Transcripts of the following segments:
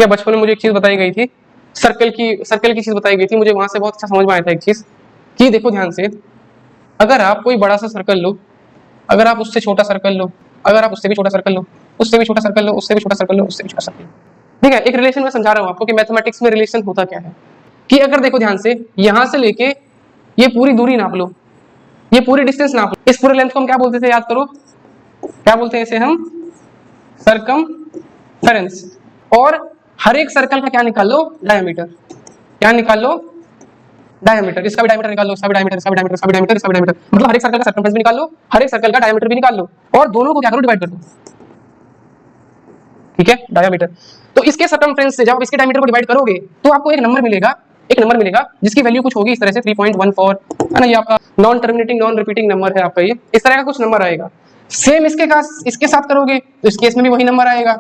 या बचपन में मुझे एक चीज बताई गई थी, सर्कल की चीज बताई गई थी, मुझे वहां से बहुत अच्छा समझ में आया था एक चीज कि देखो ध्यान से, अगर आप कोई बड़ा सा सर्कल लो, अगर आप उससे छोटा सर्कल लो, अगर आप उससे भी छोटा सर्कल लो, उससे भी छोटा सर्कल लो, उससे भी छोटा सर्कल लो, उससे भी छोटा सर्कल, ठीक है। एक रिलेशन में समझा रहा हूं आपको कि मैथमेटिक्स में रिलेशन होता क्या है, कि अगर देखो ध्यान से, यहां से लेके ये पूरी दूरी नाप लो, ये पूरी डिस्टेंस नाप लो, इस पूरे लेंथ को हम क्या बोलते थे, याद करो, क्या बोलते हैं इसे हम, सरकमफेरेंस। और हर एक सर्कल का क्या निकाल लो, डायमीटर, क्या निकाल लो, डायमीटर, इसका भी डायमीटर निकाल लो, इसका भी डायमीटर, इसका भी डायमीटर, इसका भी डायमीटर, इसका भी डायमीटर, मतलब हर एक सर्कल का सर्कमफेरेंस भी निकाल लो, हर एक सर्कल का डायमीटर भी निकाल लो, और दोनों को क्या करो, डिवाइड कर दो, ठीक है, डायमीटर। तो इसके सर्कमफेरेंस से जब आप इसके डायमीटर को डिवाइड करोगे तो आपको एक नंबर मिलेगा, एक नंबर मिलेगा जिसकी वैल्यू कुछ होगी इस तरह से 3.14 है ना, ये आपका non terminating non repeating number है आपका, ये इस तरह का कुछ नंबर आएगा। सेम इसके साथ करोगे तो इस केस में भी वही नंबर आएगा,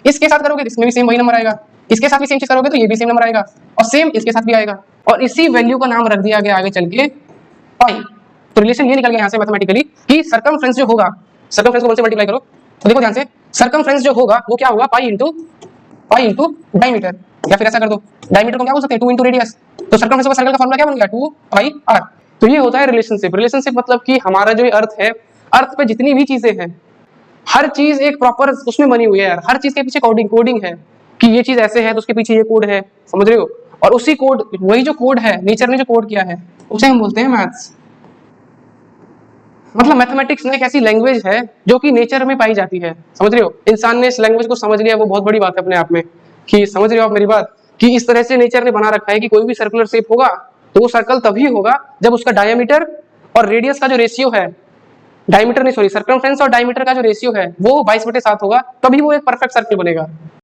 इसके साथ करोगे तो इसमें भी सेम वही नंबर आएगा, इसके साथ भी सेम चीज करोगे तो ये भी सेम नंबर आएगा, और सेम इसके साथ भी आएगा, और इसी वैल्यू का नाम रख दिया गया आगे चल के पाई। तो रिलेशन ये निकल गया यहाँ से मैथमेटिकली कि सर्कमफ्रेंस जो होगा, सर्कमफ्रेंस को 1 से मल्टीप्लाई करो तो देखो ध्यान से, सर्कमफ्रेंस जो होगा वो क्या होगा, पाई इंटू डायमीटर, या फिर ऐसा कर दो, डायमीटर को क्या बोल सकते हैं, 2 इंटू रेडियस, तो सर्कमफ्रेंस का सर्कल का फॉर्मूला क्या बन गया, 2 पाई आर। तो ये होता है रिलेशनशिप। रिलेशनशिप मतलब कि हमारा जो अर्थ है, अर्थ पे जितनी भी चीजें हैं, हर चीज एक प्रॉपर उसमें बनी हुई है यार, हर चीज के पीछे कोडिंग है कि ये चीज ऐसे है तो उसके पीछे ये कोड है, समझ रहे हो, और उसी कोड, वही जो कोड है, नेचर ने जो कोड किया है उसे हम बोलते हैं मैथ्स। मतलब मैथमेटिक्स एक ऐसी लैंग्वेज है जो कि नेचर में पाई जाती है, समझ रहे हो, इंसान ने इस लैंग्वेज को समझ लिया, वो बहुत बड़ी बात है अपने आप में, कि समझ रहे हो आप मेरी बात, कि इस तरह से नेचर ने बना रखा है कि कोई भी सर्कुलर शेप होगा तो वो सर्कल तभी होगा जब उसका डायमीटर और रेडियस का जो रेशियो है, डायमीटर नहीं सॉरी, सर्कमफ्रेंस और डायमीटर का जो रेशियो है वो 22/7 होगा, तभी वो एक परफेक्ट सर्कल बनेगा।